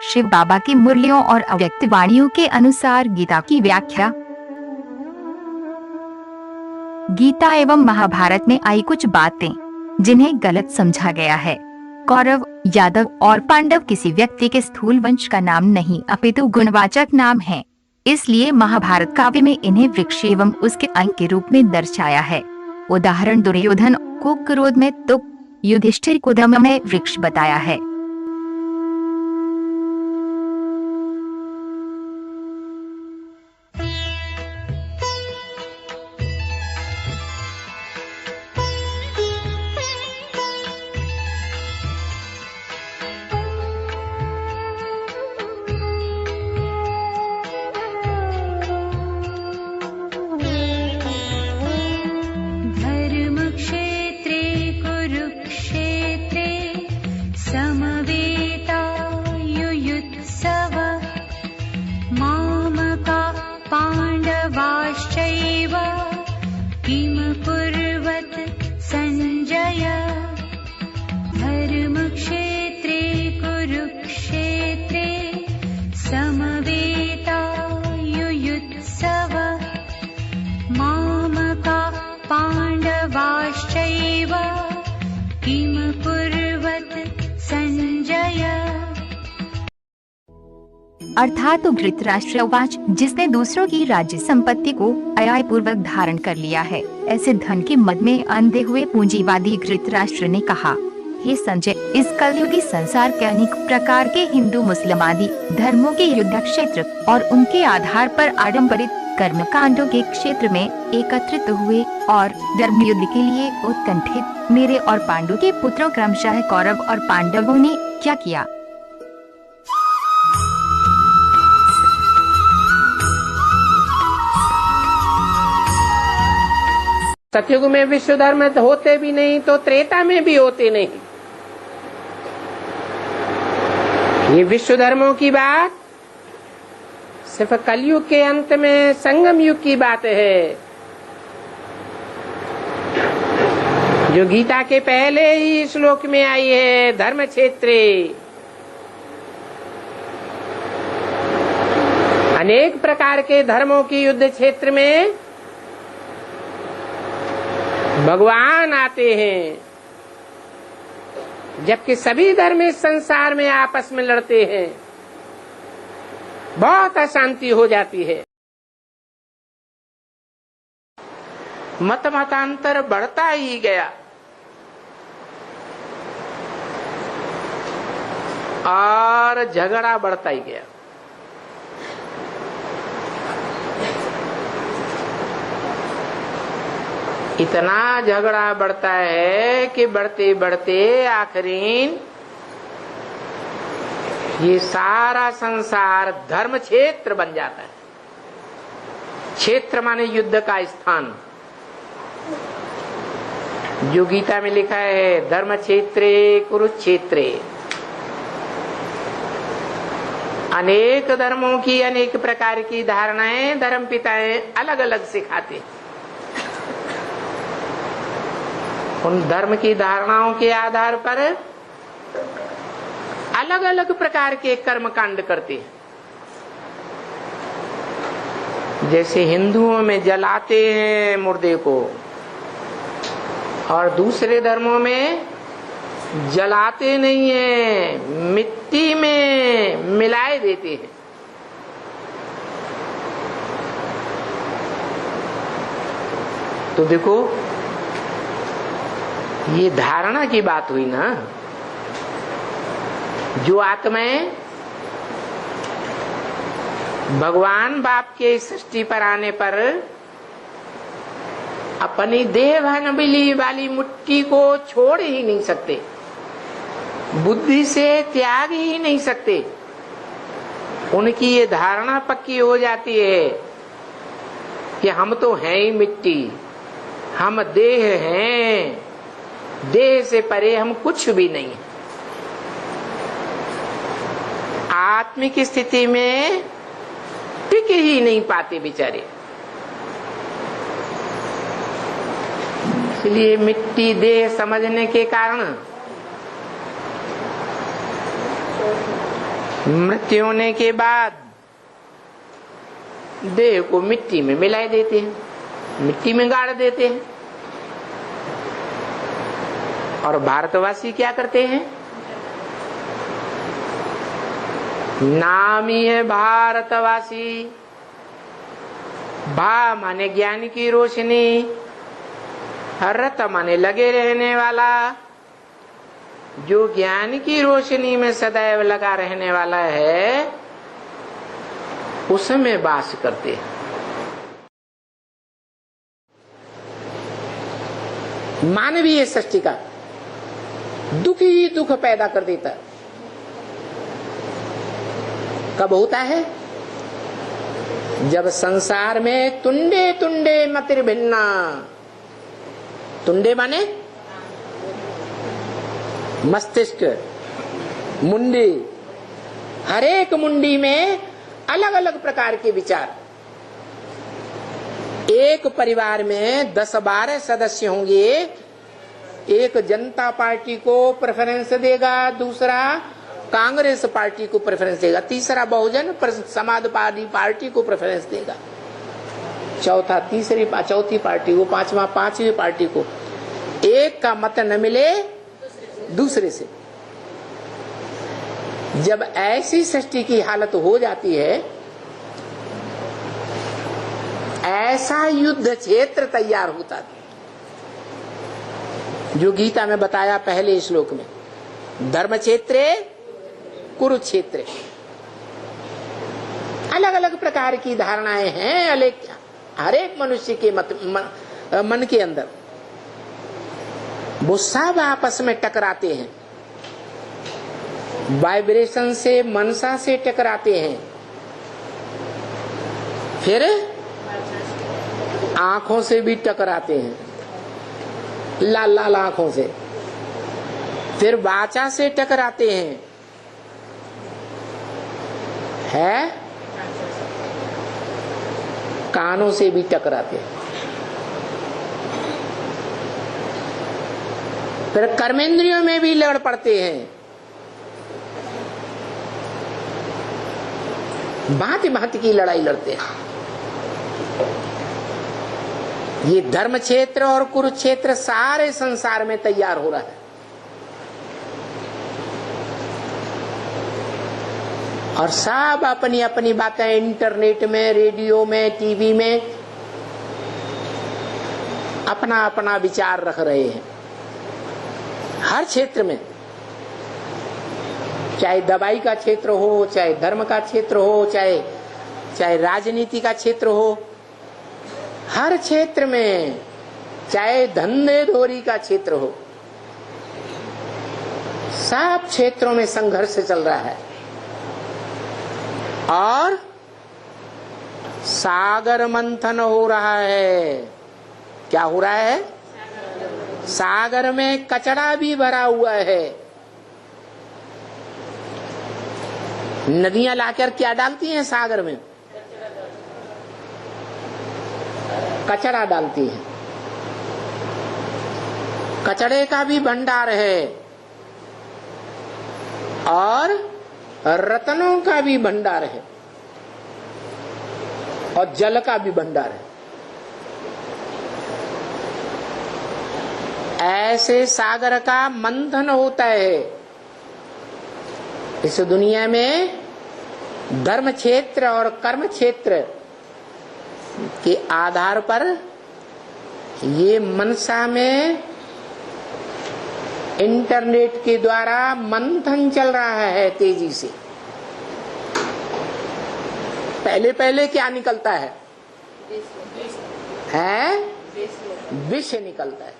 शिव बाबा की मुरलियों और अव्यक्त वाणियों के अनुसार गीता की व्याख्या। गीता एवं महाभारत में आई कुछ बातें जिन्हें गलत समझा गया है। कौरव, यादव और पांडव किसी व्यक्ति के स्थूल वंश का नाम नहीं अपितु गुणवाचक नाम है। इसलिए महाभारत काव्य में इन्हें वृक्ष एवं उसके अंग के रूप में दर्शाया है। उदाहरण, दुर्योधन को क्रोध में तो युधिष्ठिर को धम्म में वृक्ष बताया है। धर्मक्षेत्रे कुरुक्षेत्रे समवेतायुयुत्सव मामका पाण्डवाश्चैव किम कुर्वत संजय। धर्मक्षेत्रे कुरुक्षेत्रे समवेतायुयुत्सव मामका पाण्डवाश्चैव किम कुर्वत संजय। अर्थात धृतराष्ट्र उवाच, जिसने दूसरों की राज्य संपत्ति को अन्यायपूर्वक धारण कर लिया है, ऐसे धन के मद में अंधे हुए पूंजीवादी धृतराष्ट्र ने कहा, हे संजय, इस कलयुगी संसार के अनेक प्रकार के हिंदू मुस्लिम आदि धर्मों के युद्ध क्षेत्र और उनके आधार पर आडम्बरित कर्म कांडों के क्षेत्र में एकत्रित हुए और धर्म युद्ध के लिए उत्कंठित मेरे और पांडु के पुत्रों क्रमशः कौरव और पांडवों ने क्या किया। सतयुग में विश्व धर्म होते भी नहीं तो त्रेता में भी होते नहीं। ये विश्व धर्मों की बात सिर्फ कलयुग के अंत में संगम युग की बात है। जो गीता के पहले ही श्लोक में आई है, धर्म क्षेत्रे, अनेक प्रकार के धर्मों की युद्ध क्षेत्र में भगवान आते हैं, जबकि सभी धर्म इस संसार में आपस में लड़ते हैं, बहुत अशांति हो जाती है। मत मतांतर बढ़ता ही गया और झगड़ा बढ़ता ही गया। इतना झगड़ा बढ़ता है कि बढ़ते बढ़ते आखिरीन ये सारा संसार धर्म क्षेत्र बन जाता है। क्षेत्र माने युद्ध का स्थान। जो गीता में लिखा है, धर्म क्षेत्रे कुरुक्षेत्रे, अनेक धर्मों की अनेक प्रकार की धारणाएं धर्म पिताएं अलग अलग सिखाते हैं। उन धर्म की धारणाओं के आधार पर अलग अलग प्रकार के कर्म कांड करते हैं। जैसे हिंदुओं में जलाते हैं मुर्दे को और दूसरे धर्मों में जलाते नहीं है, मिट्टी में मिलाए देते हैं। तो देखो, ये धारणा की बात हुई ना। जो आत्माएं भगवान बाप के सृष्टि पर आने पर अपनी देह भानबिली वाली मिट्टी को छोड़ ही नहीं सकते, बुद्धि से त्याग ही नहीं सकते, उनकी ये धारणा पक्की हो जाती है कि हम तो हैं ही मिट्टी, हम देह हैं, देह से परे हम कुछ भी नहीं। आत्मिक स्थिति में टिक ही नहीं पाते बेचारे। इसलिए मिट्टी देह समझने के कारण मृत्यु होने के बाद देह को मिट्टी में मिला देते हैं, मिट्टी में गाड़ देते हैं। और भारतवासी क्या करते हैं? नाम ही है भारतवासी। भा माने ज्ञान की रोशनी, रत माने लगे रहने वाला। जो ज्ञान की रोशनी में सदैव लगा रहने वाला है उसमें वास करते हैं। मानवीय सृष्टि का दुख ही दुख पैदा कर देता है। कब होता है? जब संसार में तुंडे तुंडे मतिर्भिन्ना, तुंडे माने मस्तिष्क, मुंडी, हर एक मुंडी में अलग अलग प्रकार के विचार। एक परिवार में 10-12 सदस्य होंगे, एक जनता पार्टी को प्रेफरेंस देगा, दूसरा कांग्रेस पार्टी को प्रेफरेंस देगा, तीसरा बहुजन समाजवादी पार्टी को प्रेफरेंस देगा, चौथा चौथी पार्टी को, पांचवा पांचवी पार्टी को। एक का मत न मिले दूसरे से। जब ऐसी सृष्टि की हालत हो जाती है, ऐसा युद्ध क्षेत्र तैयार होता है जो गीता में बताया पहले श्लोक में, धर्म क्षेत्रे कुरुक्षेत्र। अलग अलग प्रकार की धारणाएं हैं हर एक मनुष्य के मन के अंदर। वो सब आपस में टकराते हैं, वाइब्रेशन से, मनसा से टकराते हैं, फिर आंखों से भी टकराते हैं, लाल लाल आंखों से, फिर वाचा से टकराते हैं, है कानों से भी टकराते हैं, फिर कर्मेंद्रियों में भी लड़ पड़ते हैं। भांति भांति की लड़ाई लड़ते हैं। ये धर्म क्षेत्र और कुरुक्षेत्र सारे संसार में तैयार हो रहा है। और सब अपनी अपनी बातें इंटरनेट में, रेडियो में, टीवी में अपना अपना विचार रख रहे हैं। हर क्षेत्र में, चाहे दवाई का क्षेत्र हो, चाहे धर्म का क्षेत्र हो, चाहे राजनीति का क्षेत्र हो, हर क्षेत्र में, चाहे धंधे धोरी का क्षेत्र हो, सब क्षेत्रों में संघर्ष चल रहा है। और सागर मंथन हो रहा है। क्या हो रहा है? सागर में कचरा भी भरा हुआ है। नदियां लाकर क्या डालती हैं सागर में? कचरा डालती हैं। कचड़े का भी भंडार है और रत्नों का भी भंडार है और जल का भी भंडार है। ऐसे सागर का मंथन होता है। इस दुनिया में धर्म क्षेत्र और कर्म क्षेत्र के आधार पर ये मनसा में इंटरनेट के द्वारा मंथन चल रहा है तेजी से। पहले पहले क्या निकलता है? विष निकलता है।